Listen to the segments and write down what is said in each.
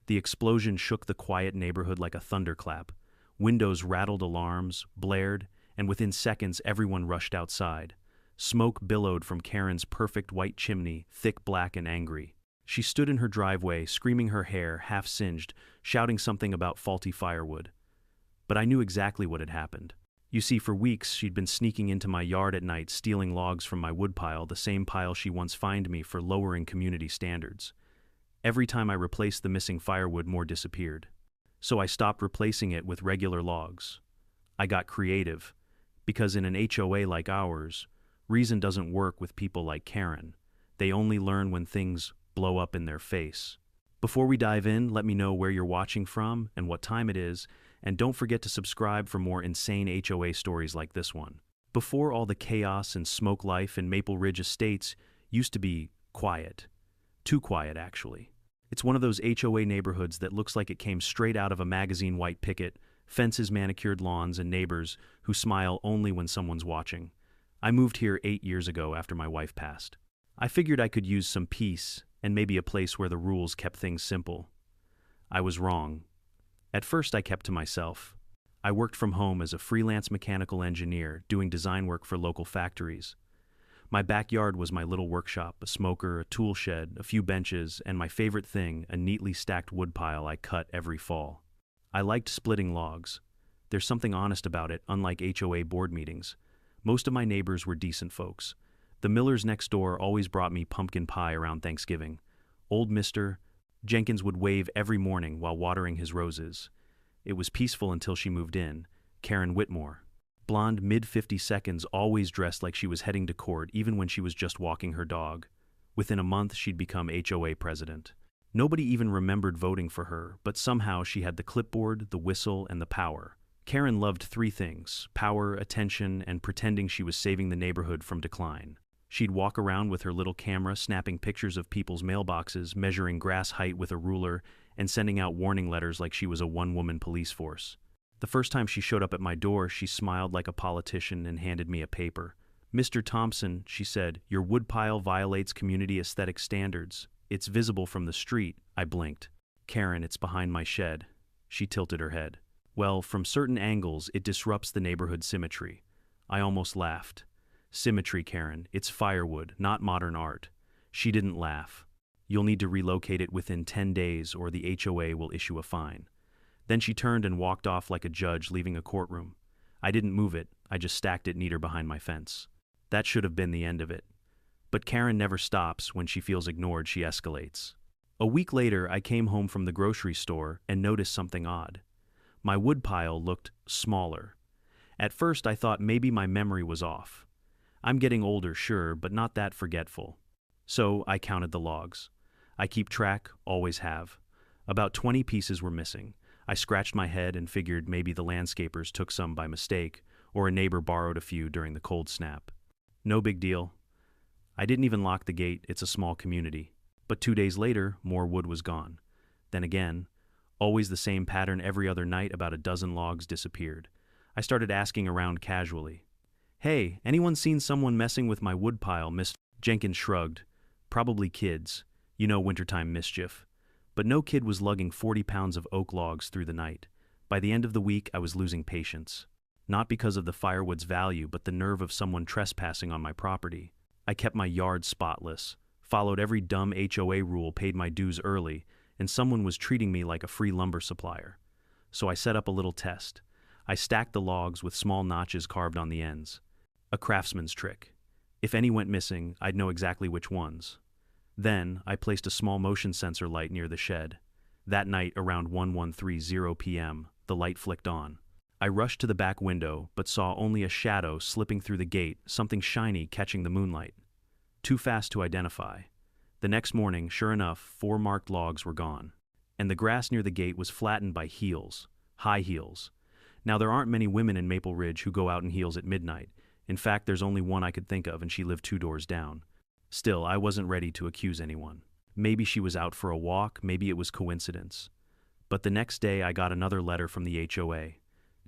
The explosion shook the quiet neighborhood like a thunderclap. Windows rattled, alarms blared, and within seconds everyone rushed outside. Smoke billowed from Karen's perfect white chimney, thick, black, and angry. She stood in her driveway, screaming, her hair half singed, shouting something about faulty firewood. But I knew exactly what had happened. You see, for weeks she'd been sneaking into my yard at night, stealing logs from my woodpile, the same pile she once fined me for lowering community standards. Every time I replaced the missing firewood, more disappeared. So I stopped replacing it with regular logs. I got creative, because in an HOA like ours, reason doesn't work with people like Karen. They only learn when things blow up in their face. Before we dive in, let me know where you're watching from and what time it is, and don't forget to subscribe for more insane HOA stories like this one. Before all the chaos and smoke, life in Maple Ridge Estates used to be quiet. Too quiet, actually. It's one of those HOA neighborhoods that looks like it came straight out of a magazine. White picket, fences, manicured lawns, and neighbors who smile only when someone's watching. I moved here 8 years ago after my wife passed. I figured I could use some peace and maybe a place where the rules kept things simple. I was wrong. At first I kept to myself. I worked from home as a freelance mechanical engineer, doing design work for local factories. My backyard was my little workshop, a smoker, a tool shed, a few benches, and my favorite thing, a neatly stacked woodpile I cut every fall. I liked splitting logs. There's something honest about it, unlike HOA board meetings. Most of my neighbors were decent folks. The Millers next door always brought me pumpkin pie around Thanksgiving. Old Mr. Jenkins would wave every morning while watering his roses. It was peaceful until she moved in, Karen Whitmore. Blonde, mid-50 seconds, always dressed like she was heading to court, even when she was just walking her dog. Within a month, she'd become HOA president. Nobody even remembered voting for her, but somehow she had the clipboard, the whistle, and the power. Karen loved three things: power, attention, and pretending she was saving the neighborhood from decline. She'd walk around with her little camera, snapping pictures of people's mailboxes, measuring grass height with a ruler, and sending out warning letters like she was a one-woman police force. The first time she showed up at my door, she smiled like a politician and handed me a paper. "Mr. Thompson," she said, "your woodpile violates community aesthetic standards. It's visible from the street." I blinked. "Karen, it's behind my shed." She tilted her head. "Well, from certain angles, it disrupts the neighborhood symmetry." I almost laughed. "Symmetry, Karen. It's firewood, not modern art." She didn't laugh. "You'll need to relocate it within 10 days or the HOA will issue a fine." Then she turned and walked off like a judge leaving a courtroom. I didn't move it, I just stacked it neater behind my fence. That should have been the end of it. But Karen never stops. When she feels ignored, she escalates. A week later, I came home from the grocery store and noticed something odd. My woodpile looked smaller. At first, I thought maybe my memory was off. I'm getting older, sure, but not that forgetful. So I counted the logs. I keep track, always have. About 20 pieces were missing. I scratched my head and figured maybe the landscapers took some by mistake, or a neighbor borrowed a few during the cold snap. No big deal. I didn't even lock the gate, it's a small community. But 2 days later, more wood was gone. Then again, always the same pattern. Every other night, about a dozen logs disappeared. I started asking around casually. "Hey, anyone seen someone messing with my woodpile?" Miss Jenkins shrugged. "Probably kids. You know, wintertime mischief." But no kid was lugging 40 pounds of oak logs through the night. By the end of the week, I was losing patience. Not because of the firewood's value, but the nerve of someone trespassing on my property. I kept my yard spotless, followed every dumb HOA rule, paid my dues early, and someone was treating me like a free lumber supplier. So I set up a little test. I stacked the logs with small notches carved on the ends. A craftsman's trick. If any went missing, I'd know exactly which ones. Then, I placed a small motion sensor light near the shed. That night, around 11:30 p.m., the light flicked on. I rushed to the back window, but saw only a shadow slipping through the gate, something shiny catching the moonlight. Too fast to identify. The next morning, sure enough, 4 marked logs were gone. And the grass near the gate was flattened by heels. High heels. Now, there aren't many women in Maple Ridge who go out in heels at midnight. In fact, there's only one I could think of, and she lived 2 doors down. Still, I wasn't ready to accuse anyone. Maybe she was out for a walk, maybe it was coincidence. But the next day I got another letter from the HOA.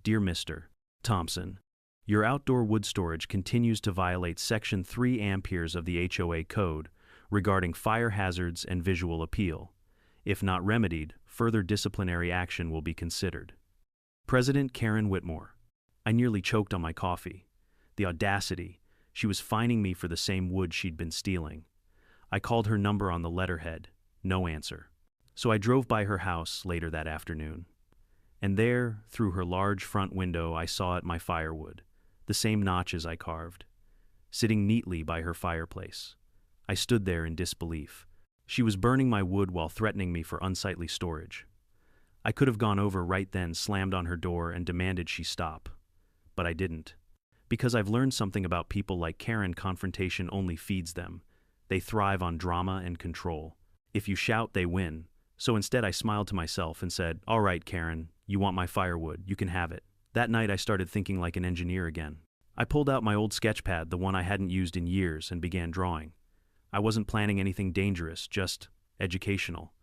"Dear Mr. Thompson, your outdoor wood storage continues to violate Section 3 amperes of the HOA code regarding fire hazards and visual appeal. If not remedied, further disciplinary action will be considered. President Karen Whitmore. I nearly choked on my coffee. The audacity. She was fining me for the same wood she'd been stealing. I called her number on the letterhead. No answer. So I drove by her house later that afternoon. And there, through her large front window, I saw my firewood, the same notches I carved, sitting neatly by her fireplace. I stood there in disbelief. She was burning my wood while threatening me for unsightly storage. I could have gone over right then, slammed on her door, and demanded she stop. But I didn't. Because I've learned something about people like Karen: confrontation only feeds them. They thrive on drama and control. If you shout, they win. So instead I smiled to myself and said, "All right, Karen, you want my firewood, you can have it." That night I started thinking like an engineer again. I pulled out my old sketch pad, the one I hadn't used in years, and began drawing. I wasn't planning anything dangerous, just educational.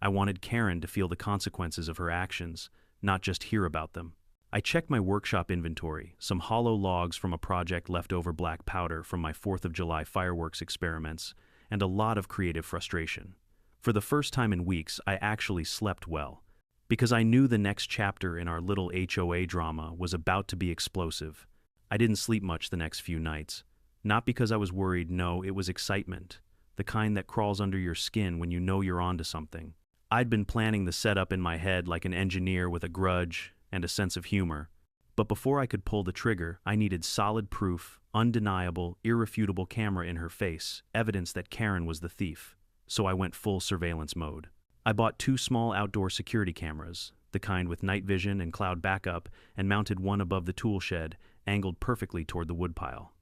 I wanted Karen to feel the consequences of her actions, not just hear about them. I checked my workshop inventory, some hollow logs from a project, leftover black powder from my 4th of July fireworks experiments, and a lot of creative frustration. For the first time in weeks, I actually slept well, because I knew the next chapter in our little HOA drama was about to be explosive. I didn't sleep much the next few nights. Not because I was worried, no, it was excitement, the kind that crawls under your skin when you know you're onto something. I'd been planning the setup in my head like an engineer with a grudge and a sense of humor. But before I could pull the trigger, I needed solid proof, undeniable, irrefutable camera in her face, evidence that Karen was the thief. So I went full surveillance mode. I bought 2 small outdoor security cameras, the kind with night vision and cloud backup, and mounted one above the tool shed, angled perfectly toward the woodpile.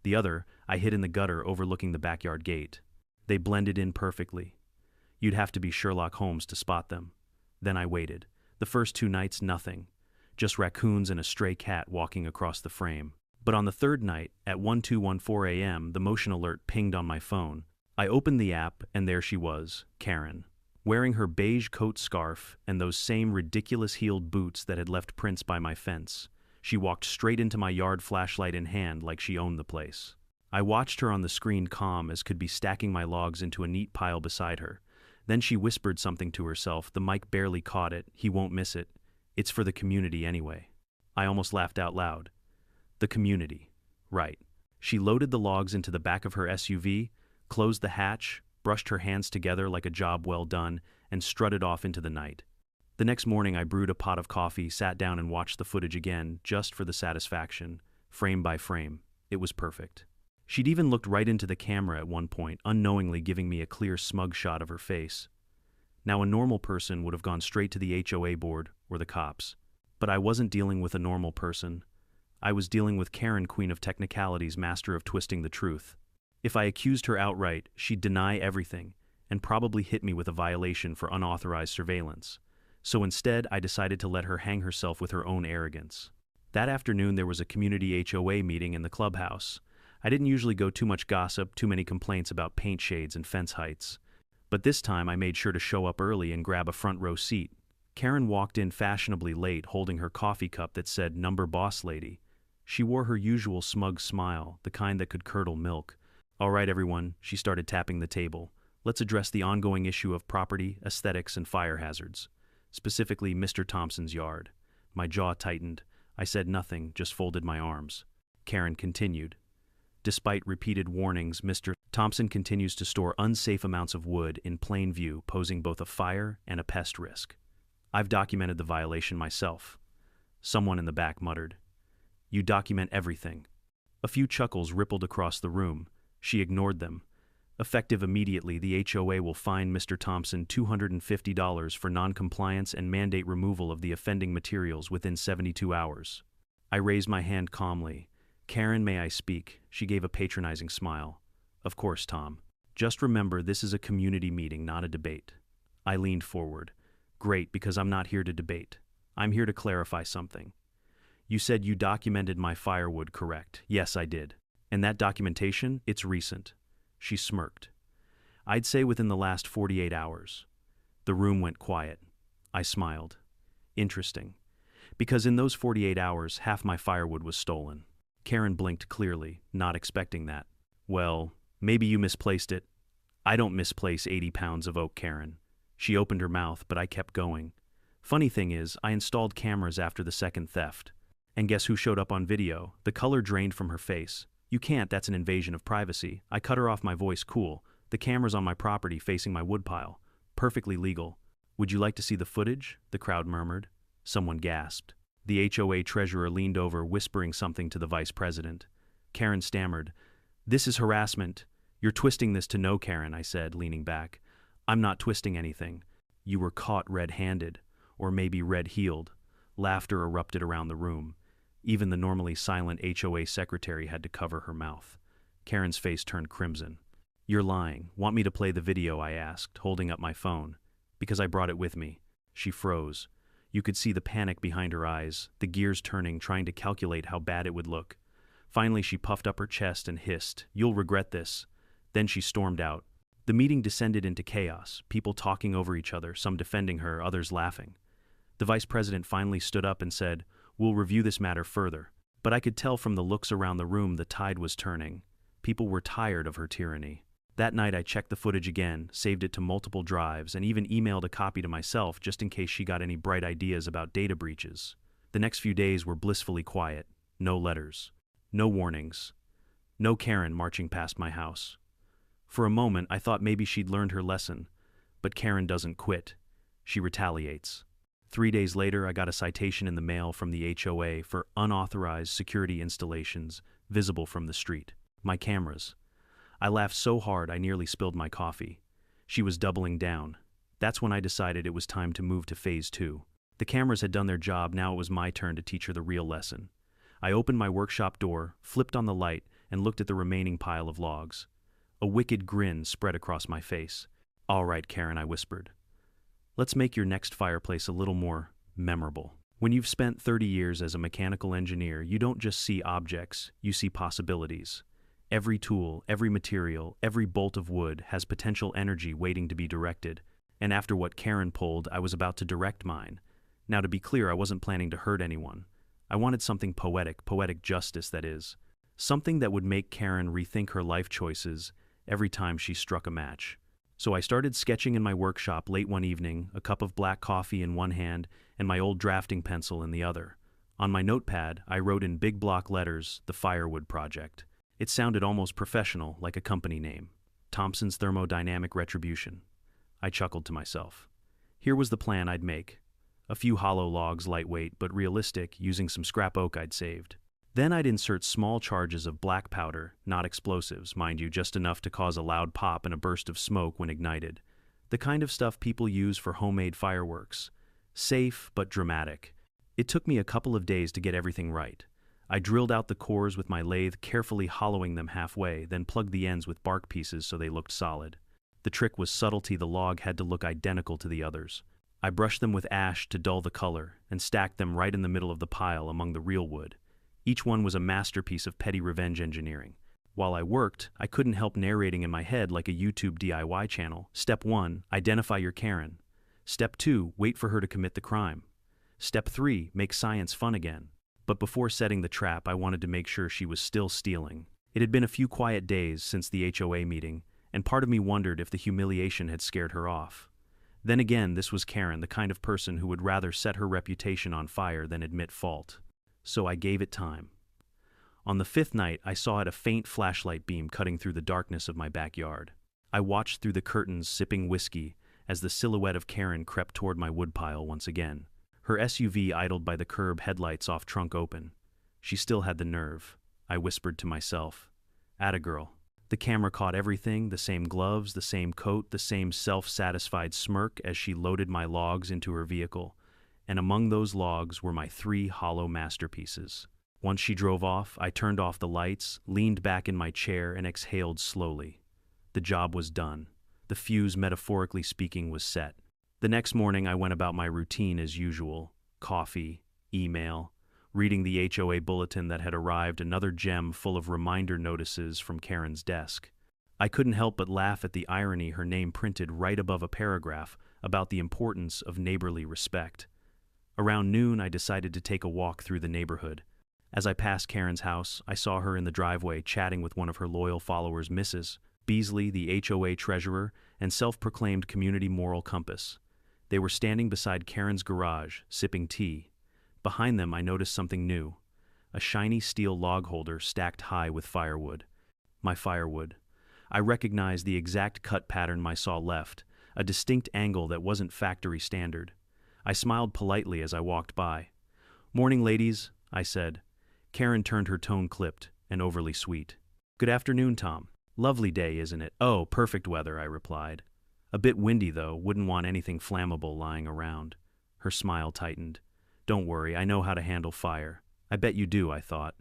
The other I hid in the gutter overlooking the backyard gate. They blended in perfectly. You'd have to be Sherlock Holmes to spot them. Then I waited. The first 2 nights, nothing. Just raccoons and a stray cat walking across the frame. But on the 3rd night, at 12:14 a.m., the motion alert pinged on my phone. I opened the app, and there she was, Karen, wearing her beige coat scarf and those same ridiculous heeled boots that had left prints by my fence. She walked straight into my yard, flashlight in hand, like she owned the place. I watched her on the screen, calm as could be, stacking my logs into a neat pile beside her. Then she whispered something to herself. The mic barely caught it. He won't miss it. It's for the community anyway. I almost laughed out loud. The community. Right. She loaded the logs into the back of her SUV, closed the hatch, brushed her hands together like a job well done, and strutted off into the night. The next morning I brewed a pot of coffee, sat down and watched the footage again, just for the satisfaction, frame by frame. It was perfect. She'd even looked right into the camera at one point, unknowingly giving me a clear, smug shot of her face. Now, a normal person would have gone straight to the HOA board or the cops. But I wasn't dealing with a normal person. I was dealing with Karen, queen of technicalities, master of twisting the truth. If I accused her outright, she'd deny everything, and probably hit me with a violation for unauthorized surveillance. So instead, I decided to let her hang herself with her own arrogance. That afternoon, there was a community HOA meeting in the clubhouse. I didn't usually go too much gossip, too many complaints about paint shades and fence heights. But this time I made sure to show up early and grab a front row seat. Karen walked in fashionably late, holding her coffee cup that said "Number Boss Lady." She wore her usual smug smile, the kind that could curdle milk. "All right, everyone," she started, tapping the table. "Let's address the ongoing issue of property, aesthetics, and fire hazards. Specifically, Mr. Thompson's yard." My jaw tightened. I said nothing, just folded my arms. Karen continued. "Despite repeated warnings, Mr. Thompson continues to store unsafe amounts of wood in plain view, posing both a fire and a pest risk. I've documented the violation myself." Someone in the back muttered, "You document everything." A few chuckles rippled across the room. She ignored them. "Effective immediately, the HOA will fine Mr. Thompson $250 for non-compliance and mandate removal of the offending materials within 72 hours. I raised my hand calmly. "Karen, may I speak?" She gave a patronizing smile. "Of course, Tom. Just remember, this is a community meeting, not a debate." I leaned forward. "Great, because I'm not here to debate. I'm here to clarify something. You said you documented my firewood, correct?" "Yes, I did. And that documentation, it's recent." She smirked. "I'd say within the last 48 hours. The room went quiet. I smiled. "Interesting. Because in those 48 hours, half my firewood was stolen." Karen blinked clearly, not expecting that. "Well, maybe you misplaced it." "I don't misplace 80 pounds of oak, Karen." She opened her mouth, but I kept going. Funny thing is, I installed cameras after the second theft. And guess who showed up on video? The color drained from her face. You can't, that's an invasion of privacy. I cut her off, my voice cool. The camera's on my property facing my woodpile. Perfectly legal. Would you like to see the footage? The crowd murmured. Someone gasped. The HOA treasurer leaned over, whispering something to the vice president. Karen stammered. This is harassment. You're twisting this to no, Karen, I said, leaning back. I'm not twisting anything. You were caught red-handed, or maybe red-heeled. Laughter erupted around the room. Even the normally silent HOA secretary had to cover her mouth. Karen's face turned crimson. You're lying. Want me to play the video? I asked, holding up my phone. Because I brought it with me. She froze. You could see the panic behind her eyes, the gears turning, trying to calculate how bad it would look. Finally, she puffed up her chest and hissed, "You'll regret this." Then she stormed out. The meeting descended into chaos, people talking over each other, some defending her, others laughing. The vice president finally stood up and said, "We'll review this matter further." But I could tell from the looks around the room the tide was turning. People were tired of her tyranny. That night I checked the footage again, saved it to multiple drives, and even emailed a copy to myself just in case she got any bright ideas about data breaches. The next few days were blissfully quiet. No letters. No warnings. No Karen marching past my house. For a moment I thought maybe she'd learned her lesson. But Karen doesn't quit. She retaliates. 3 days later I got a citation in the mail from the HOA for unauthorized security installations visible from the street. My cameras. I laughed so hard I nearly spilled my coffee. She was doubling down. That's when I decided it was time to move to phase 2. The cameras had done their job, now it was my turn to teach her the real lesson. I opened my workshop door, flipped on the light, and looked at the remaining pile of logs. A wicked grin spread across my face. "All right, Karen," I whispered. "Let's make your next fireplace a little more memorable." When you've spent 30 years as a mechanical engineer, you don't just see objects, you see possibilities. Every tool, every material, every bolt of wood has potential energy waiting to be directed. And after what Karen pulled, I was about to direct mine. Now, to be clear, I wasn't planning to hurt anyone. I wanted something poetic justice, that is. Something that would make Karen rethink her life choices every time she struck a match. So I started sketching in my workshop late one evening, a cup of black coffee in one hand and my old drafting pencil in the other. On my notepad, I wrote in big block letters, "The Firewood Project." It sounded almost professional, like a company name. Thompson's Thermodynamic Retribution. I chuckled to myself. Here was the plan I'd make. A few hollow logs, lightweight but realistic, using some scrap oak I'd saved. Then I'd insert small charges of black powder, not explosives, mind you, just enough to cause a loud pop and a burst of smoke when ignited. The kind of stuff people use for homemade fireworks. Safe but dramatic. It took me a couple of days to get everything right. I drilled out the cores with my lathe, carefully hollowing them halfway, then plugged the ends with bark pieces so they looked solid. The trick was subtlety. The log had to look identical to the others. I brushed them with ash to dull the color, and stacked them right in the middle of the pile among the real wood. Each one was a masterpiece of petty revenge engineering. While I worked, I couldn't help narrating in my head like a YouTube DIY channel. Step 1, identify your Karen. Step 2, wait for her to commit the crime. Step 3, make science fun again. But before setting the trap, I wanted to make sure she was still stealing. It had been a few quiet days since the HOA meeting, and part of me wondered if the humiliation had scared her off. Then again, this was Karen, the kind of person who would rather set her reputation on fire than admit fault. So I gave it time. On the 5th night, I saw a faint flashlight beam cutting through the darkness of my backyard. I watched through the curtains, sipping whiskey, as the silhouette of Karen crept toward my woodpile once again. Her SUV idled by the curb, headlights off, trunk open. She still had the nerve. I whispered to myself. "Atta girl." The camera caught everything, the same gloves, the same coat, the same self-satisfied smirk as she loaded my logs into her vehicle. And among those logs were my 3 hollow masterpieces. Once she drove off, I turned off the lights, leaned back in my chair, and exhaled slowly. The job was done. The fuse, metaphorically speaking, was set. The next morning, I went about my routine as usual. Coffee, email, reading the HOA bulletin that had arrived, another gem full of reminder notices from Karen's desk. I couldn't help but laugh at the irony, her name printed right above a paragraph about the importance of neighborly respect. Around noon, I decided to take a walk through the neighborhood. As I passed Karen's house, I saw her in the driveway chatting with one of her loyal followers, Mrs. Beasley, the HOA treasurer, and self-proclaimed community moral compass. They were standing beside Karen's garage, sipping tea. Behind them, I noticed something new. A shiny steel log holder stacked high with firewood. My firewood. I recognized the exact cut pattern my saw left, a distinct angle that wasn't factory standard. I smiled politely as I walked by. "Morning, ladies," I said. Karen turned her tone clipped and overly sweet. "Good afternoon, Tom. Lovely day, isn't it?" "Oh, perfect weather," I replied. "A bit windy, though. Wouldn't want anything flammable lying around." Her smile tightened. "Don't worry, I know how to handle fire." "I bet you do," I thought.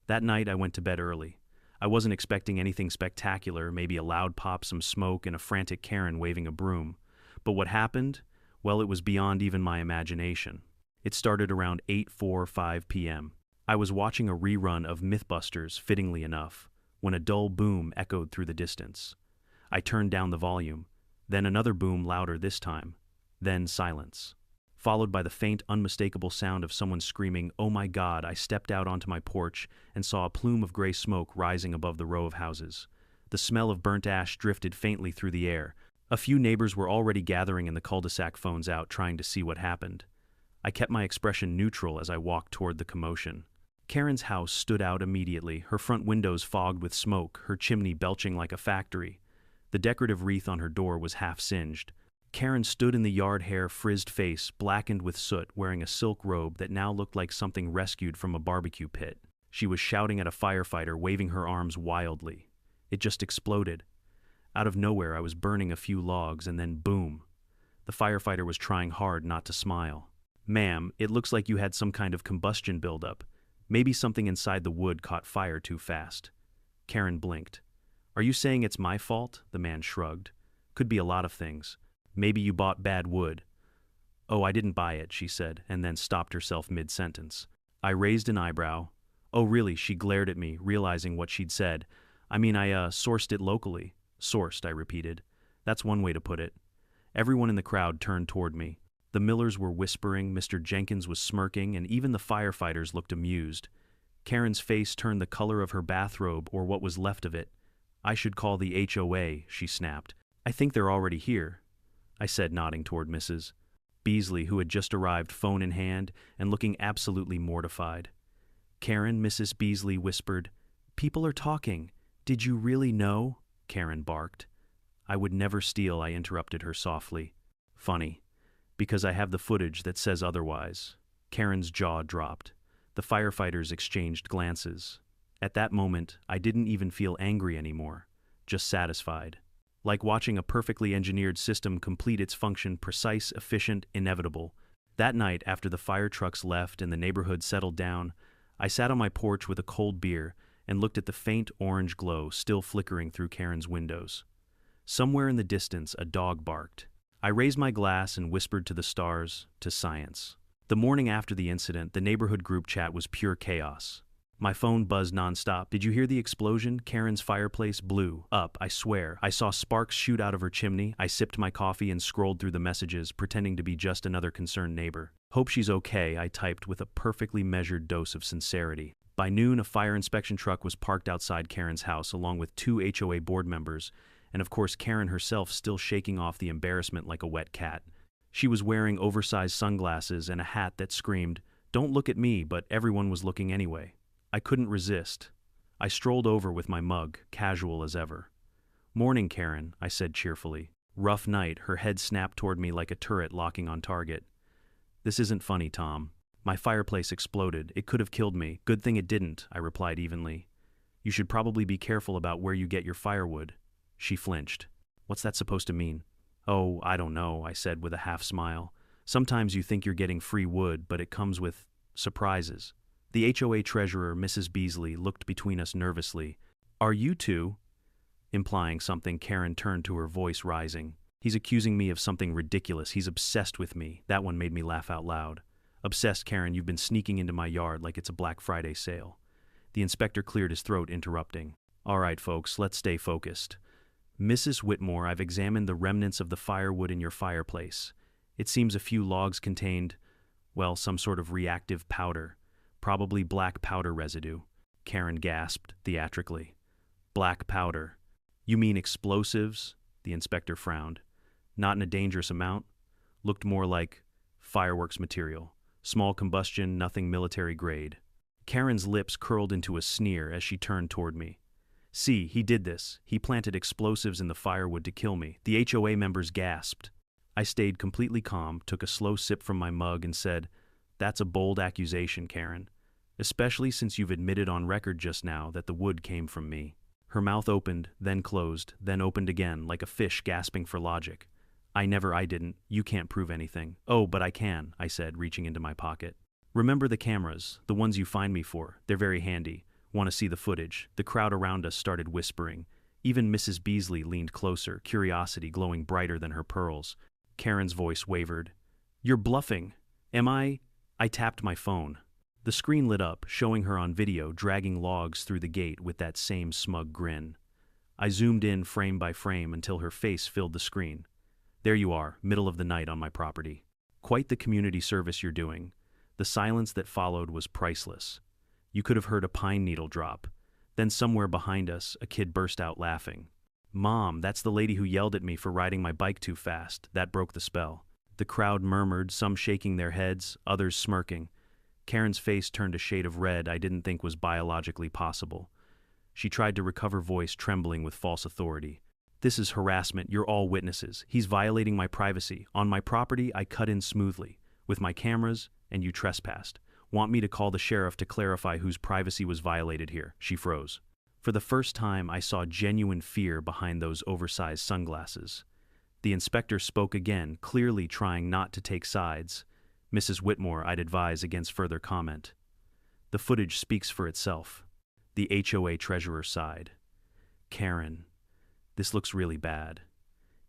That night, I went to bed early. I wasn't expecting anything spectacular, maybe a loud pop, some smoke, and a frantic Karen waving a broom. But what happened? Well, it was beyond even my imagination. It started around 8:45 p.m. I was watching a rerun of Mythbusters, fittingly enough, when a dull boom echoed through the distance. I turned down the volume, then another boom louder this time, then silence. Followed by the faint, unmistakable sound of someone screaming, "Oh my God!" I stepped out onto my porch and saw a plume of gray smoke rising above the row of houses. The smell of burnt ash drifted faintly through the air. A few neighbors were already gathering in the cul-de-sac, phones out, trying to see what happened. I kept my expression neutral as I walked toward the commotion. Karen's house stood out immediately, her front windows fogged with smoke, her chimney belching like a factory. The decorative wreath on her door was half singed. Karen stood in the yard, hair frizzed, face blackened with soot, wearing a silk robe that now looked like something rescued from a barbecue pit. She was shouting at a firefighter, waving her arms wildly. It just exploded. Out of nowhere, I was burning a few logs, and then boom. The firefighter was trying hard not to smile. "Ma'am, it looks like you had some kind of combustion buildup. Maybe something inside the wood caught fire too fast." Karen blinked. "Are you saying it's my fault?" The man shrugged. "Could be a lot of things. Maybe you bought bad wood." "Oh, I didn't buy it," she said, and then stopped herself mid-sentence. I raised an eyebrow. "Oh, really?" She glared at me, realizing what she'd said. "I mean, I sourced it locally." "Sourced," I repeated. "That's one way to put it." Everyone in the crowd turned toward me. The Millers were whispering, Mr. Jenkins was smirking, and even the firefighters looked amused. Karen's face turned the color of her bathrobe, or what was left of it. "I should call the HOA," she snapped. "I think they're already here," I said, nodding toward Mrs. Beasley, who had just arrived, phone in hand, and looking absolutely mortified. "Karen," Mrs. Beasley whispered, "people are talking. Did you really know?" Karen barked. "I would never steal," I interrupted her softly. "Funny. Because I have the footage that says otherwise." Karen's jaw dropped. The firefighters exchanged glances. At that moment, I didn't even feel angry anymore, just satisfied. Like watching a perfectly engineered system complete its function, precise, efficient, inevitable. That night, after the fire trucks left and the neighborhood settled down, I sat on my porch with a cold beer and looked at the faint orange glow still flickering through Karen's windows. Somewhere in the distance, a dog barked. I raised my glass and whispered to the stars, to science. The morning after the incident, the neighborhood group chat was pure chaos. My phone buzzed nonstop. "Did you hear the explosion? Karen's fireplace blew up, I swear. I saw sparks shoot out of her chimney." I sipped my coffee and scrolled through the messages, pretending to be just another concerned neighbor. "Hope she's okay," I typed with a perfectly measured dose of sincerity. By noon, a fire inspection truck was parked outside Karen's house, along with 2 HOA board members, and of course Karen herself still shaking off the embarrassment like a wet cat. She was wearing oversized sunglasses and a hat that screamed, "Don't look at me," but everyone was looking anyway. I couldn't resist. I strolled over with my mug, casual as ever. "Morning, Karen," I said cheerfully. "Rough night." Her head snapped toward me like a turret locking on target. "This isn't funny, Tom. My fireplace exploded. It could have killed me. Good thing it didn't," I replied evenly. "You should probably be careful about where you get your firewood." She flinched. "What's that supposed to mean?" "Oh, I don't know," I said with a half smile. "Sometimes you think you're getting free wood, but it comes with surprises." The HOA treasurer, Mrs. Beasley, looked between us nervously. "Are you two?" Implying something, Karen turned to her, voice rising. "He's accusing me of something ridiculous. He's obsessed with me." That one made me laugh out loud. "Obsessed, Karen, you've been sneaking into my yard like it's a Black Friday sale." The inspector cleared his throat, interrupting. "All right, folks, let's stay focused. Mrs. Whitmore, I've examined the remnants of the firewood in your fireplace. It seems a few logs contained, well, some sort of reactive powder. Probably black powder residue." Karen gasped theatrically. "Black powder." You mean explosives? The inspector frowned. Not in a dangerous amount. Looked more like fireworks material. Small combustion, nothing military grade. Karen's lips curled into a sneer as she turned toward me. See, he did this. He planted explosives in the firewood to kill me. The HOA members gasped. I stayed completely calm, took a slow sip from my mug and said, "That's a bold accusation, Karen. Especially since you've admitted on record just now that the wood came from me." Her mouth opened, then closed, then opened again, like a fish gasping for logic. I didn't. You can't prove anything." "Oh, but I can," I said, reaching into my pocket. "Remember the cameras, the ones you find me for. They're very handy. Want to see the footage?" The crowd around us started whispering. Even Mrs. Beasley leaned closer, curiosity glowing brighter than her pearls. Karen's voice wavered. "You're bluffing." "Am I?" I tapped my phone. The screen lit up, showing her on video dragging logs through the gate with that same smug grin. I zoomed in frame by frame until her face filled the screen. "There you are, middle of the night on my property. Quite the community service you're doing." The silence that followed was priceless. You could have heard a pine needle drop. Then somewhere behind us, a kid burst out laughing. "Mom, that's the lady who yelled at me for riding my bike too fast." That broke the spell. The crowd murmured, some shaking their heads, others smirking. Karen's face turned a shade of red I didn't think was biologically possible. She tried to recover voice, trembling with false authority. "This is harassment. You're all witnesses. He's violating my privacy. On my property, I cut in smoothly, with my cameras, and you trespassed. Want me to call the sheriff to clarify whose privacy was violated here?" She froze. For the first time, I saw genuine fear behind those oversized sunglasses. The inspector spoke again, clearly trying not to take sides. "Mrs. Whitmore, I'd advise against further comment. The footage speaks for itself." The HOA treasurer sighed. "Karen, this looks really bad."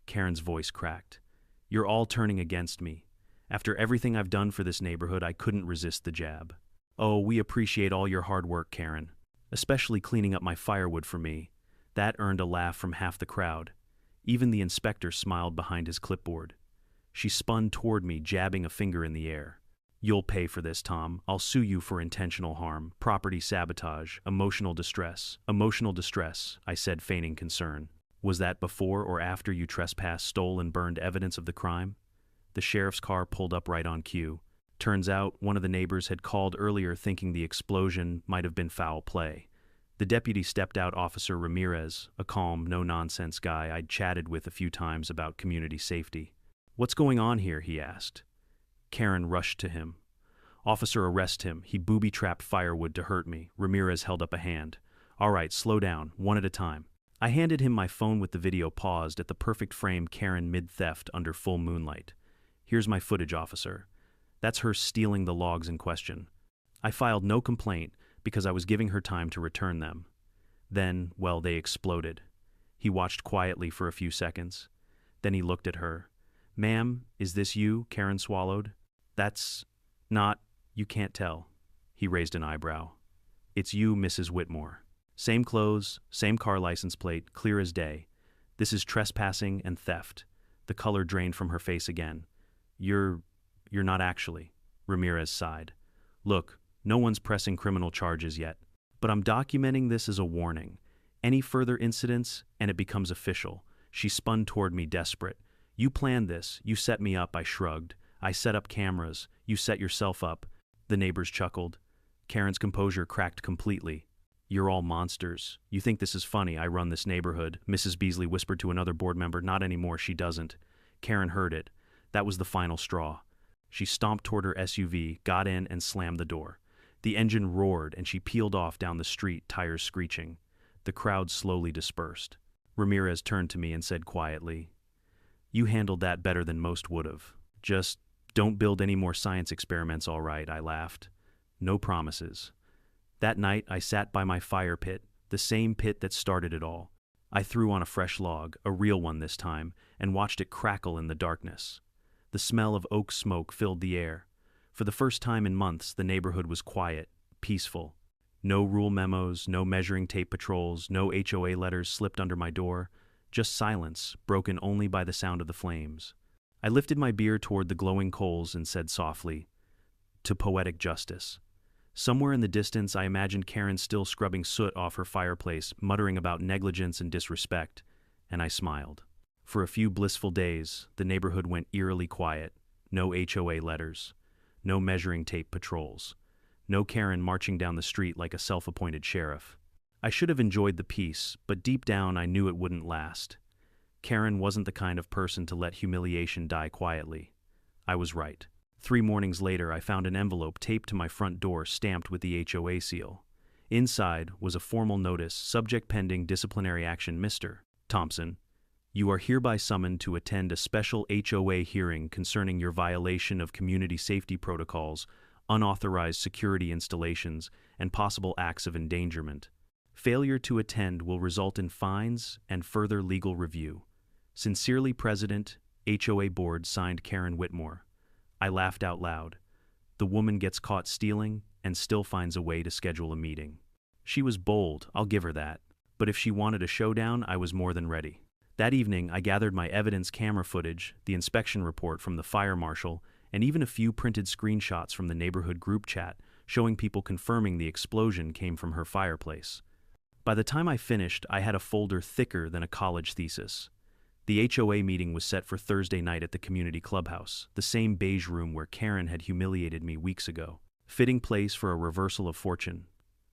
Karen's voice cracked. "You're all turning against me. After everything I've done for this neighborhood, I couldn't resist the jab." "Oh, we appreciate all your hard work, Karen. Especially cleaning up my firewood for me." That earned a laugh from half the crowd. Even the inspector smiled behind his clipboard. She spun toward me, jabbing a finger in the air. "You'll pay for this, Tom. I'll sue you for intentional harm, property sabotage, emotional distress." "Emotional distress," I said, feigning concern. "Was that before or after you trespassed, stole, and burned evidence of the crime?" The sheriff's car pulled up right on cue. Turns out, one of the neighbors had called earlier thinking the explosion might have been foul play. The deputy stepped out, Officer Ramirez, a calm, no-nonsense guy I'd chatted with a few times about community safety. "What's going on here?" he asked. Karen rushed to him. "Officer, arrest him. He booby-trapped Firewood to hurt me." Ramirez held up a hand. "All right, slow down, one at a time." I handed him my phone with the video paused at the perfect frame Karen mid-theft under full moonlight. "Here's my footage, officer. That's her stealing the logs in question." I filed no complaint because I was giving her time to return them. Then, well, they exploded. He watched quietly for a few seconds. Then he looked at her. "Ma'am, is this you?" Karen swallowed. "That's not, you can't tell." He raised an eyebrow. "It's you, Mrs. Whitmore. Same clothes, same car license plate, clear as day. This is trespassing and theft." The color drained from her face again. You're not actually." Ramirez sighed. "Look, no one's pressing criminal charges yet, but I'm documenting this as a warning. Any further incidents, and it becomes official." She spun toward me, desperate. "You planned this. You set me up." I shrugged. "I set up cameras. You set yourself up." The neighbors chuckled. Karen's composure cracked completely. "You're all monsters. You think this is funny? I run this neighborhood." Mrs. Beasley whispered to another board member. "Not anymore, she doesn't." Karen heard it. That was the final straw. She stomped toward her SUV, got in, and slammed the door. The engine roared, and she peeled off down the street, tires screeching. The crowd slowly dispersed. Ramirez turned to me and said quietly, "You handled that better than most would have. Just don't build any more science experiments, all right?" I laughed. "No promises." That night, I sat by my fire pit, the same pit that started it all. I threw on a fresh log, a real one this time, and watched it crackle in the darkness. The smell of oak smoke filled the air. For the first time in months, the neighborhood was quiet, peaceful. No rule memos, no measuring tape patrols, no HOA letters slipped under my door. Just silence, broken only by the sound of the flames. I lifted my beer toward the glowing coals and said softly, "To poetic justice." Somewhere in the distance, I imagined Karen still scrubbing soot off her fireplace, muttering about negligence and disrespect, and I smiled. For a few blissful days, the neighborhood went eerily quiet. No HOA letters. No measuring tape patrols. No Karen marching down the street like a self-appointed sheriff. I should have enjoyed the peace, but deep down I knew it wouldn't last. Karen wasn't the kind of person to let humiliation die quietly. I was right. 3 mornings later, I found an envelope taped to my front door stamped with the HOA seal. Inside was a formal notice, subject pending disciplinary action. Mr. Thompson, you are hereby summoned to attend a special HOA hearing concerning your violation of community safety protocols, unauthorized security installations, and possible acts of endangerment. Failure to attend will result in fines and further legal review. Sincerely, President, HOA Board, signed Karen Whitmore. I laughed out loud. The woman gets caught stealing and still finds a way to schedule a meeting. She was bold, I'll give her that. But if she wanted a showdown, I was more than ready. That evening, I gathered my evidence, camera footage, the inspection report from the fire marshal, and even a few printed screenshots from the neighborhood group chat showing people confirming the explosion came from her fireplace. By the time I finished, I had a folder thicker than a college thesis. The HOA meeting was set for Thursday night at the community clubhouse, the same beige room where Karen had humiliated me weeks ago. Fitting place for a reversal of fortune.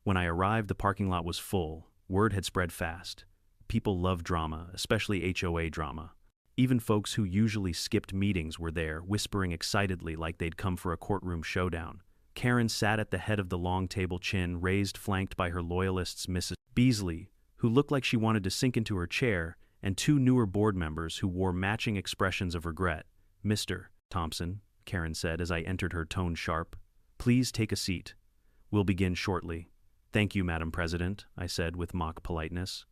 When I arrived, the parking lot was full. Word had spread fast. People love drama, especially HOA drama. Even folks who usually skipped meetings were there, whispering excitedly like they'd come for a courtroom showdown. Karen sat at the head of the long table, chin raised, flanked by her loyalists, Mrs. Beasley, who looked like she wanted to sink into her chair, and 2 newer board members who wore matching expressions of regret. Mr. Thompson, Karen said as I entered, her tone sharp. Please take a seat. We'll begin shortly. Thank you, Madam President, I said with mock politeness.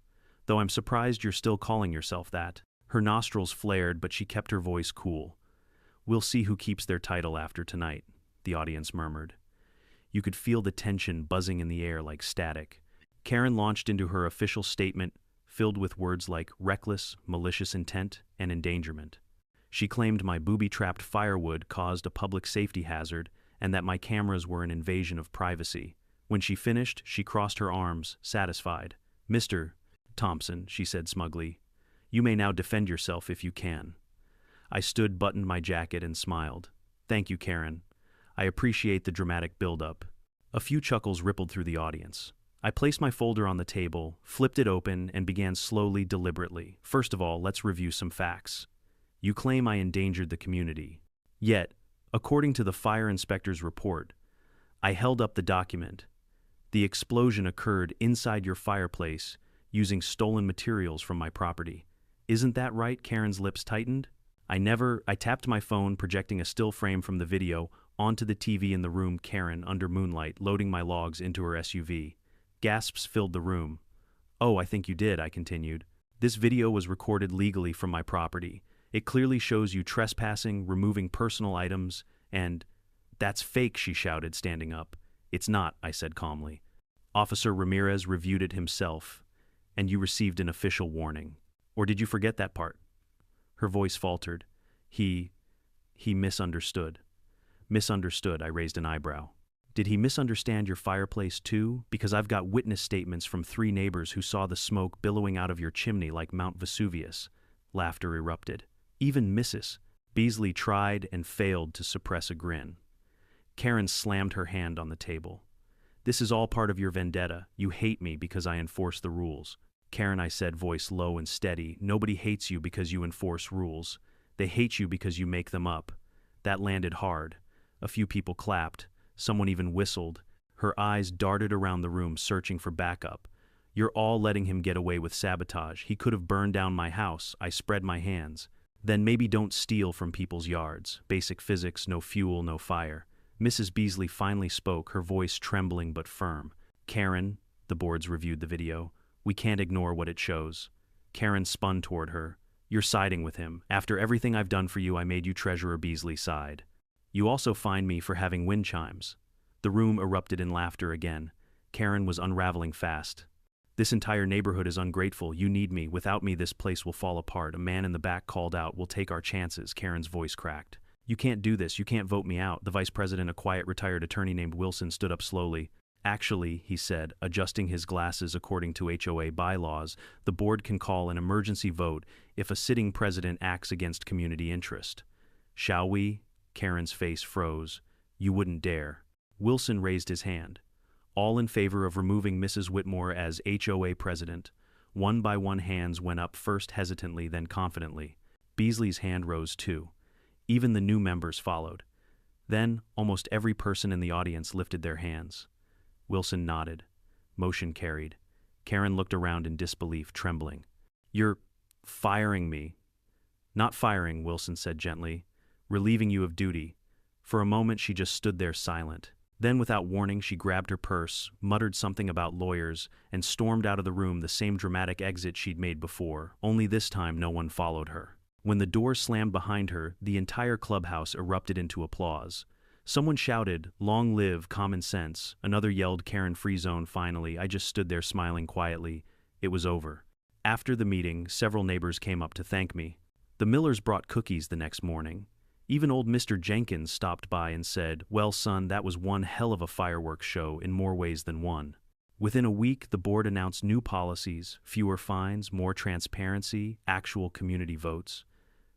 Though I'm surprised you're still calling yourself that. Her nostrils flared, but she kept her voice cool. We'll see who keeps their title after tonight, the audience murmured. You could feel the tension buzzing in the air like static. Karen launched into her official statement, filled with words like reckless, malicious intent, and endangerment. She claimed my booby-trapped firewood caused a public safety hazard and that my cameras were an invasion of privacy. When she finished, she crossed her arms, satisfied. Mr. Thompson, she said smugly, you may now defend yourself if you can. I stood, buttoned my jacket, and smiled. Thank you, Karen. I appreciate the dramatic build-up. A few chuckles rippled through the audience. I placed my folder on the table, flipped it open, and began slowly, deliberately. First of all, let's review some facts. You claim I endangered the community. Yet, according to the fire inspector's report, I held up the document. The explosion occurred inside your fireplace using stolen materials from my property. Isn't that right? Karen's lips tightened. I tapped my phone, projecting a still frame from the video onto the TV in the room. Karen, under moonlight, loading my logs into her SUV. Gasps filled the room. Oh, I think you did, I continued. This video was recorded legally from my property. It clearly shows you trespassing, removing personal items, and... That's fake, she shouted, standing up. It's not, I said calmly. Officer Ramirez reviewed it himself, and you received an official warning. Or did you forget that part? Her voice faltered. He misunderstood. Misunderstood, I raised an eyebrow. Did he misunderstand your fireplace too? Because I've got witness statements from 3 neighbors who saw the smoke billowing out of your chimney like Mount Vesuvius. Laughter erupted. Even Mrs. Beasley tried and failed to suppress a grin. Karen slammed her hand on the table. This is all part of your vendetta. You hate me because I enforce the rules. Karen, I said, voice low and steady, nobody hates you because you enforce rules. They hate you because you make them up. That landed hard. A few people clapped. Someone even whistled. Her eyes darted around the room, searching for backup. You're all letting him get away with sabotage. He could have burned down my house. I spread my hands. Then maybe don't steal from people's yards. Basic physics, no fuel, no fire. Mrs. Beasley finally spoke, her voice trembling but firm. Karen, the boards reviewed the video. We can't ignore what it shows. Karen spun toward her. You're siding with him. After everything I've done for you, I made you Treasurer. Beasley sighed. You also fined me for having wind chimes. The room erupted in laughter again. Karen was unraveling fast. This entire neighborhood is ungrateful. You need me. Without me, this place will fall apart. A man in the back called out, We'll take our chances. Karen's voice cracked. "You can't do this. You can't vote me out." The vice president, a quiet retired attorney named Wilson, stood up slowly. "Actually," he said, adjusting his glasses according to HOA bylaws, "the board can call an emergency vote if a sitting president acts against community interest." "Shall we?" Karen's face froze. "You wouldn't dare." Wilson raised his hand. "All in favor of removing Mrs. Whitmore as HOA president." One by one hands went up, first hesitantly, then confidently. Beasley's hand rose too. Even the new members followed. Then, almost every person in the audience lifted their hands. Wilson nodded. Motion carried. Karen looked around in disbelief, trembling. "You're firing me." "Not firing," Wilson said gently. "Relieving you of duty." For a moment she just stood there silent. Then, without warning, she grabbed her purse, muttered something about lawyers, and stormed out of the room, the same dramatic exit she'd made before, only this time no one followed her. When the door slammed behind her, the entire clubhouse erupted into applause. Someone shouted, "Long live common sense." Another yelled, "Karen free zone, finally." I just stood there smiling quietly. It was over. After the meeting, several neighbors came up to thank me. The Millers brought cookies the next morning. Even old Mr. Jenkins stopped by and said, "Well, son, that was one hell of a fireworks show in more ways than one." Within a week, the board announced new policies, fewer fines, more transparency, actual community votes.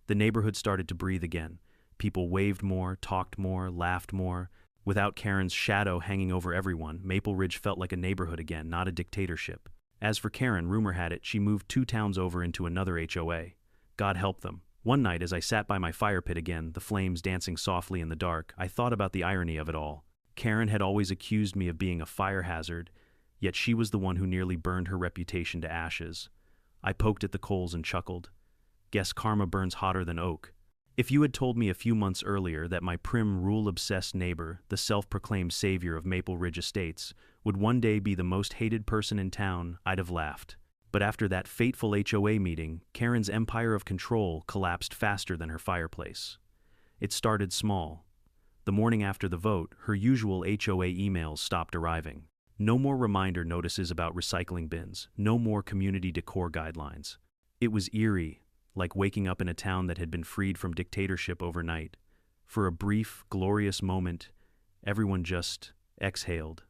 The neighborhood started to breathe again. People waved more, talked more, laughed more. Without Karen's shadow hanging over everyone, Maple Ridge felt like a neighborhood again, not a dictatorship. As for Karen, rumor had it she moved 2 towns over into another HOA. God help them. One night, as I sat by my fire pit again, the flames dancing softly in the dark, I thought about the irony of it all. Karen had always accused me of being a fire hazard, yet she was the one who nearly burned her reputation to ashes. I poked at the coals and chuckled. Guess karma burns hotter than oak. If you had told me a few months earlier that my prim, rule-obsessed neighbor, the self-proclaimed savior of Maple Ridge Estates, would one day be the most hated person in town, I'd have laughed. But after that fateful HOA meeting, Karen's empire of control collapsed faster than her fireplace. It started small. The morning after the vote, her usual HOA emails stopped arriving. No more reminder notices about recycling bins, no more community decor guidelines. It was eerie, like waking up in a town that had been freed from dictatorship overnight. For a brief, glorious moment, everyone just exhaled.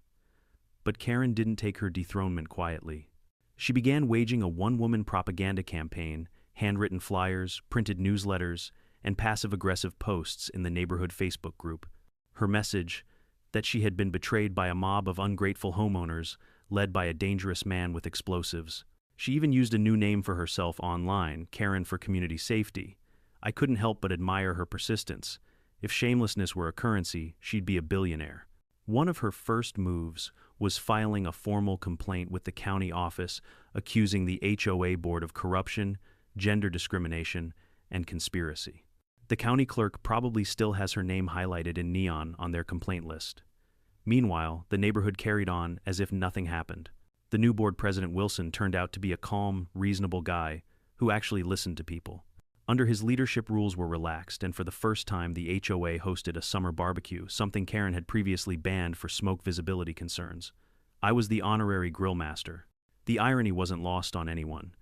But Karen didn't take her dethronement quietly. She began waging a one-woman propaganda campaign, handwritten flyers, printed newsletters, and passive-aggressive posts in the neighborhood Facebook group. Her message, that she had been betrayed by a mob of ungrateful homeowners, led by a dangerous man with explosives. She even used a new name for herself online, Karen for Community Safety. I couldn't help but admire her persistence. If shamelessness were a currency, she'd be a billionaire. One of her first moves was filing a formal complaint with the county office accusing the HOA board of corruption, gender discrimination, and conspiracy. The county clerk probably still has her name highlighted in neon on their complaint list. Meanwhile, the neighborhood carried on as if nothing happened. The new board president, Wilson, turned out to be a calm, reasonable guy who actually listened to people. Under his leadership, rules were relaxed, and for the first time the HOA hosted a summer barbecue, something Karen had previously banned for smoke visibility concerns. I was the honorary grill master. The irony wasn't lost on anyone.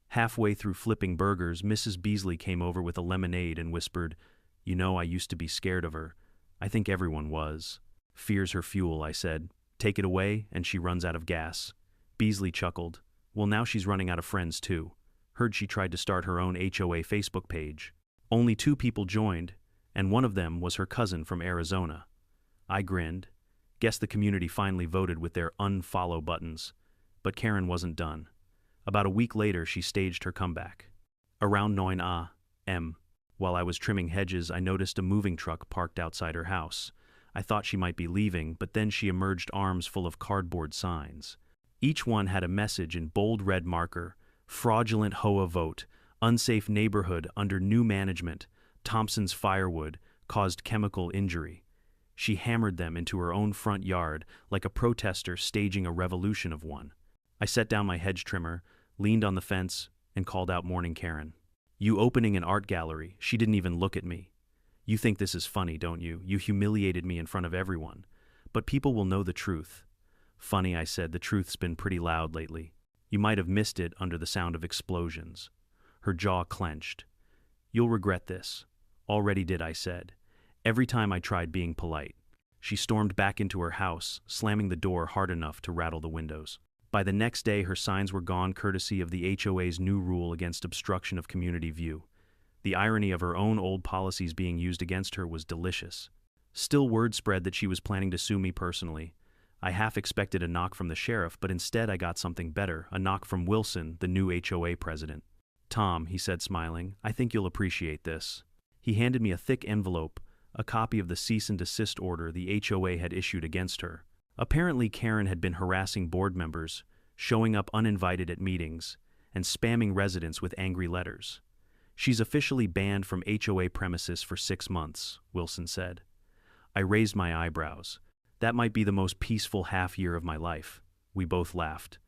Halfway through flipping burgers, Mrs. Beasley came over with a lemonade and whispered, "You know, I used to be scared of her. I think everyone was." "Fear's her fuel," I said. "Take it away, and she runs out of gas." Beasley chuckled. "Well, now she's running out of friends, too. Heard she tried to start her own HOA Facebook page. Only 2 people joined, and one of them was her cousin from Arizona." I grinned. Guess the community finally voted with their unfollow buttons. But Karen wasn't done. About a week later, she staged her comeback. Around 9 a.m., while I was trimming hedges, I noticed a moving truck parked outside her house. I thought she might be leaving, but then she emerged, arms full of cardboard signs. Each one had a message in bold red marker: fraudulent HOA vote, unsafe neighborhood under new management, Thompson's Firewood, caused chemical injury. She hammered them into her own front yard like a protester staging a revolution of one. I set down my hedge trimmer, leaned on the fence, and called out Morning Karen. "You opening an art gallery?" She didn't even look at me. "You think this is funny, don't you? You humiliated me in front of everyone. But people will know the truth." "Funny," I said. "The truth's been pretty loud lately. You might have missed it under the sound of explosions." Her jaw clenched. "You'll regret this." "Already did," I said. Every time I tried being polite, she stormed back into her house, slamming the door hard enough to rattle the windows. By the next day, her signs were gone courtesy of the HOA's new rule against obstruction of community view. The irony of her own old policies being used against her was delicious. Still, word spread that she was planning to sue me personally. I half expected a knock from the sheriff, but instead I got something better, a knock from Wilson, the new HOA president. "Tom," he said smiling, "I think you'll appreciate this." He handed me a thick envelope, a copy of the cease and desist order the HOA had issued against her. Apparently Karen had been harassing board members, showing up uninvited at meetings, and spamming residents with angry letters. "She's officially banned from HOA premises for 6 months, Wilson said. I raised my eyebrows. That might be the most peaceful half-year of my life. We both laughed.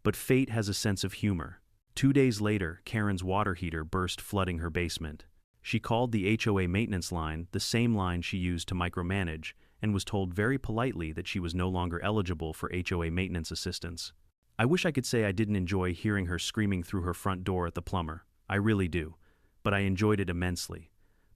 But fate has a sense of humor. 2 days later, Karen's water heater burst, flooding her basement. She called the HOA maintenance line, the same line she used to micromanage, and was told very politely that she was no longer eligible for HOA maintenance assistance. I wish I could say I didn't enjoy hearing her screaming through her front door at the plumber. I really do. But I enjoyed it immensely.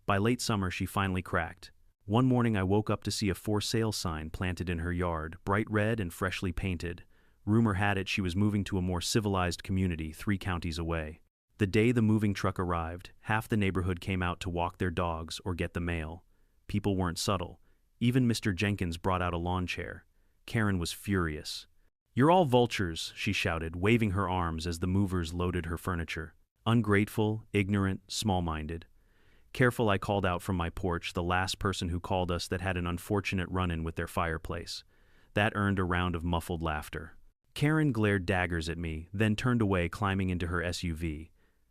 By late summer, she finally cracked. One morning I woke up to see a for sale sign planted in her yard, bright red and freshly painted. Rumor had it she was moving to a more civilized community 3 counties away. The day the moving truck arrived, half the neighborhood came out to walk their dogs or get the mail. People weren't subtle. Even Mr. Jenkins brought out a lawn chair. Karen was furious. "You're all vultures," she shouted, waving her arms as the movers loaded her furniture. Ungrateful, ignorant, small-minded. Careful, I called out from my porch, the last person who called us that had an unfortunate run-in with their fireplace. That earned a round of muffled laughter. Karen glared daggers at me, then turned away, climbing into her SUV.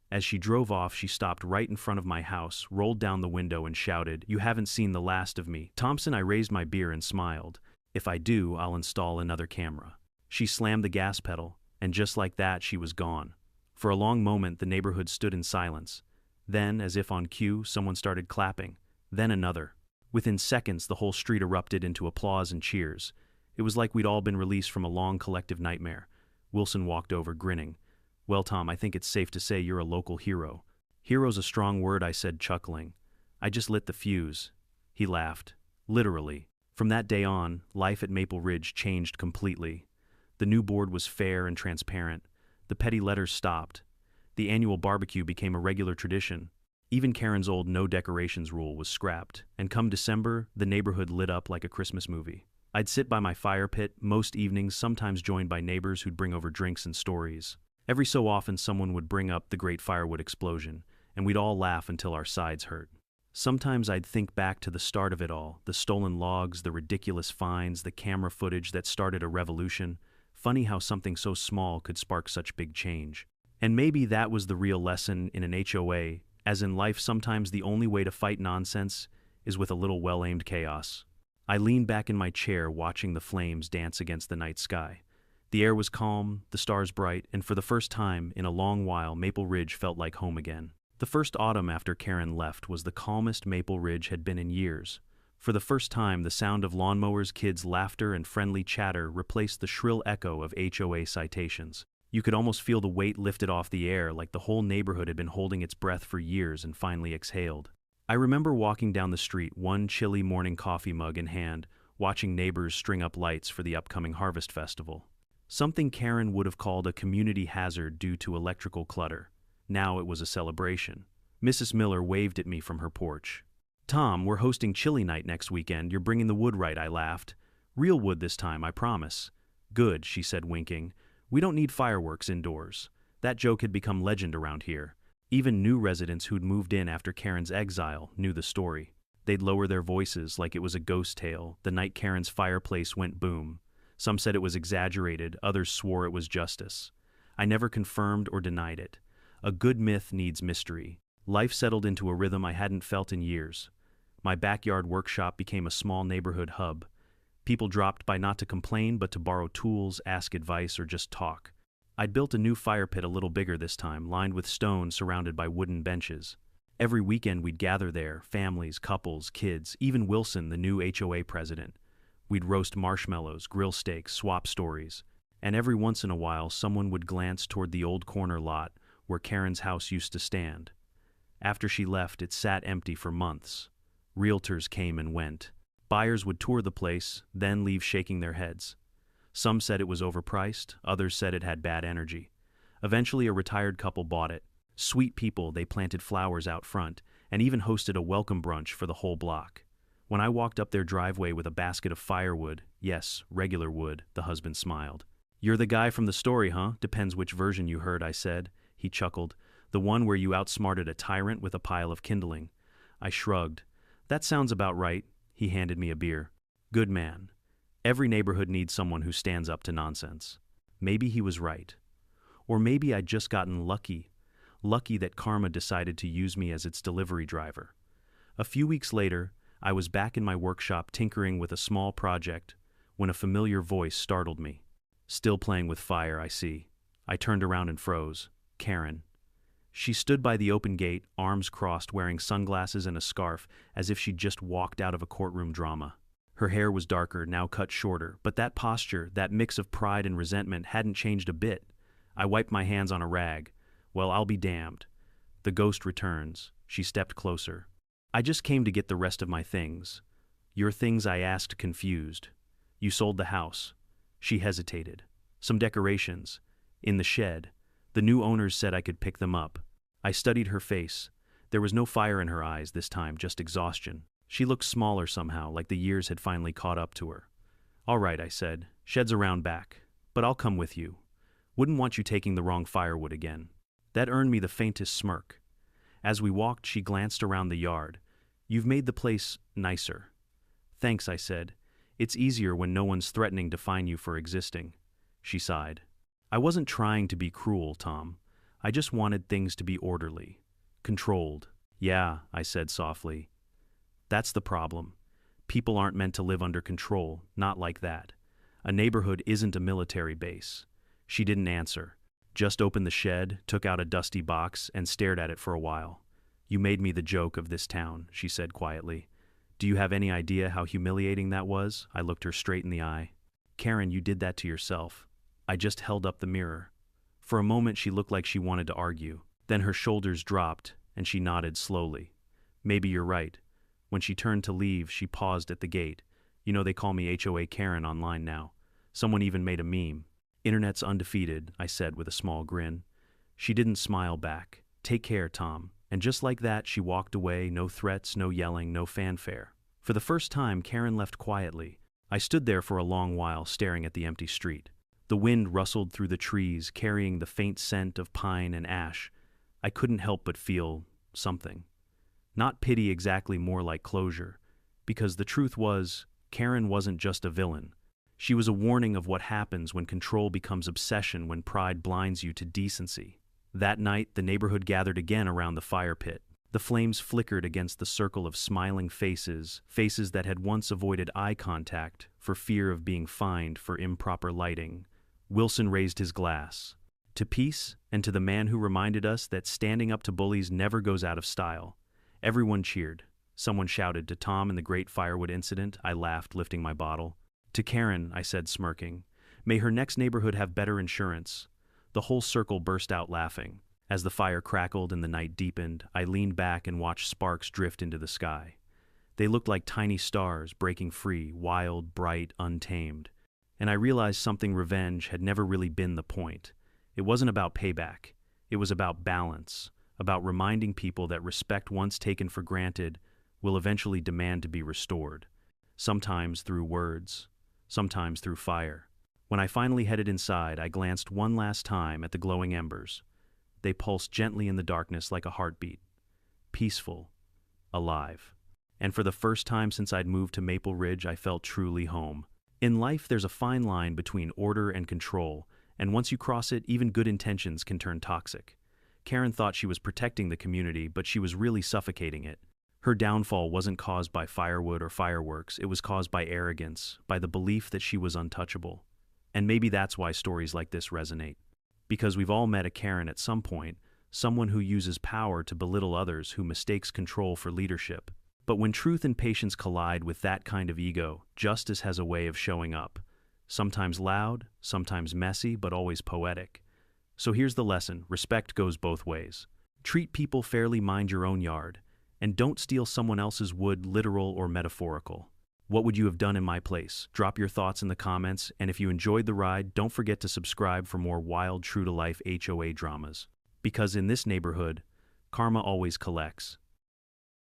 As she drove off, she stopped right in front of my house, rolled down the window and shouted, "You haven't seen the last of me, Thompson." I raised my beer and smiled. "If I do, I'll install another camera." She slammed the gas pedal, and just like that, she was gone. For a long moment, the neighborhood stood in silence. Then, as if on cue, someone started clapping. Then another. Within seconds, the whole street erupted into applause and cheers. It was like we'd all been released from a long collective nightmare. Wilson walked over, grinning. "Well, Tom, I think it's safe to say you're a local hero." "Hero's a strong word," I said, chuckling. "I just lit the fuse." He laughed. "Literally." From that day on, life at Maple Ridge changed completely. The new board was fair and transparent. The petty letters stopped. The annual barbecue became a regular tradition. Even Karen's old no decorations rule was scrapped, and come December, the neighborhood lit up like a Christmas movie. I'd sit by my fire pit most evenings, sometimes joined by neighbors who'd bring over drinks and stories. Every so often someone would bring up the great Firewood explosion, and we'd all laugh until our sides hurt. Sometimes I'd think back to the start of it all, the stolen logs, the ridiculous fines, the camera footage that started a revolution. Funny how something so small could spark such big change. And maybe that was the real lesson in an HOA, as in life sometimes the only way to fight nonsense is with a little well-aimed chaos. I leaned back in my chair watching the flames dance against the night sky. The air was calm, the stars bright, and for the first time in a long while Maple Ridge felt like home again. The first autumn after Karen left was the calmest Maple Ridge had been in years. For the first time, the sound of lawnmowers, kids' laughter, and friendly chatter replaced the shrill echo of HOA citations. You could almost feel the weight lifted off the air, like the whole neighborhood had been holding its breath for years and finally exhaled. I remember walking down the street, one chilly morning coffee mug in hand, watching neighbors string up lights for the upcoming harvest festival. Something Karen would have called a community hazard due to electrical clutter. Now it was a celebration. Mrs. Miller waved at me from her porch. "Tom, we're hosting chili night next weekend. You're bringing the wood, right?" I laughed. "Real wood this time, I promise." "Good," she said, winking. "We don't need fireworks indoors." That joke had become legend around here. Even new residents who'd moved in after Karen's exile knew the story. They'd lower their voices like it was a ghost tale the night Karen's fireplace went boom. Some said it was exaggerated, others swore it was justice. I never confirmed or denied it. A good myth needs mystery. Life settled into a rhythm I hadn't felt in years. My backyard workshop became a small neighborhood hub. People dropped by not to complain, but to borrow tools, ask advice, or just talk. I'd built a new fire pit a little bigger this time, lined with stone surrounded by wooden benches. Every weekend we'd gather there, families, couples, kids, even Wilson, the new HOA president. We'd roast marshmallows, grill steaks, swap stories. And every once in a while someone would glance toward the old corner lot where Karen's house used to stand. After she left, it sat empty for months. Realtors came and went. Buyers would tour the place, then leave shaking their heads. Some said it was overpriced, others said it had bad energy. Eventually, a retired couple bought it. Sweet people, they planted flowers out front, and even hosted a welcome brunch for the whole block. When I walked up their driveway with a basket of firewood, yes, regular wood, the husband smiled. "You're the guy from the story, huh? Depends which version you heard," I said. He chuckled. "The one where you outsmarted a tyrant with a pile of kindling." I shrugged. "That sounds about right." He handed me a beer. "Good man. Every neighborhood needs someone who stands up to nonsense." Maybe he was right. Or maybe I'd just gotten lucky. Lucky that karma decided to use me as its delivery driver. A few weeks later, I was back in my workshop tinkering with a small project when a familiar voice startled me. "Still playing with fire, I see." I turned around and froze. Karen. She stood by the open gate, arms crossed, wearing sunglasses and a scarf, as if she'd just walked out of a courtroom drama. Her hair was darker, now cut shorter, but that posture, that mix of pride and resentment, hadn't changed a bit. I wiped my hands on a rag. "Well, I'll be damned." The ghost returns. She stepped closer. "I just came to get the rest of my things." "Your things?" I asked, confused. "You sold the house." She hesitated. "Some decorations. In the shed. The new owners said I could pick them up." I studied her face. There was no fire in her eyes this time, just exhaustion. She looked smaller somehow, like the years had finally caught up to her. "All right," I said. "Shed's around back. But I'll come with you. Wouldn't want you taking the wrong firewood again." That earned me the faintest smirk. As we walked, she glanced around the yard. "You've made the place nicer." "Thanks," I said. "It's easier when no one's threatening to fine you for existing." She sighed. "I wasn't trying to be cruel, Tom. I just wanted things to be orderly. Controlled." "Yeah," I said softly. "That's the problem. People aren't meant to live under control, not like that. A neighborhood isn't a military base." She didn't answer. Just opened the shed, took out a dusty box, and stared at it for a while. "You made me the joke of this town," she said quietly. "Do you have any idea how humiliating that was?" I looked her straight in the eye. "Karen, you did that to yourself." I just held up the mirror. For a moment she looked like she wanted to argue. Then her shoulders dropped, and she nodded slowly. "Maybe you're right." When she turned to leave, she paused at the gate. "You know they call me HOA Karen online now. Someone even made a meme." "Internet's undefeated," I said with a small grin. She didn't smile back. "Take care, Tom." And just like that, she walked away, no threats, no yelling, no fanfare. For the first time, Karen left quietly. I stood there for a long while, staring at the empty street. The wind rustled through the trees, carrying the faint scent of pine and ash. I couldn't help but feel something. Not pity exactly, more like closure. Because the truth was, Karen wasn't just a villain. She was a warning of what happens when control becomes obsession, when pride blinds you to decency. That night, the neighborhood gathered again around the fire pit. The flames flickered against the circle of smiling faces, faces that had once avoided eye contact for fear of being fined for improper lighting. Wilson raised his glass. "To peace, and to the man who reminded us that standing up to bullies never goes out of style." Everyone cheered. Someone shouted, "To Tom in the Great Firewood Incident." I laughed, lifting my bottle. "To Karen," I said, smirking. "May her next neighborhood have better insurance." The whole circle burst out laughing. As the fire crackled and the night deepened, I leaned back and watched sparks drift into the sky. They looked like tiny stars breaking free, wild, bright, untamed. And I realized something: revenge had never really been the point. It wasn't about payback. It was about balance, about reminding people that respect once taken for granted will eventually demand to be restored. Sometimes through words, sometimes through fire. When I finally headed inside, I glanced one last time at the glowing embers. They pulsed gently in the darkness like a heartbeat. Peaceful, alive. And for the first time since I'd moved to Maple Ridge, I felt truly home. In life, there's a fine line between order and control, and once you cross it, even good intentions can turn toxic. Karen thought she was protecting the community, but she was really suffocating it. Her downfall wasn't caused by firewood or fireworks. It was caused by arrogance, by the belief that she was untouchable. And maybe that's why stories like this resonate. Because we've all met a Karen at some point, someone who uses power to belittle others, who mistakes control for leadership. But when truth and patience collide with that kind of ego, justice has a way of showing up. Sometimes loud, sometimes messy, but always poetic. So here's the lesson: respect goes both ways. Treat people fairly, mind your own yard, And don't steal someone else's wood, literal or metaphorical. What would you have done in my place? Drop your thoughts in the comments, and if you enjoyed the ride, don't forget to subscribe for more wild, true-to-life HOA dramas. Because in this neighborhood, karma always collects.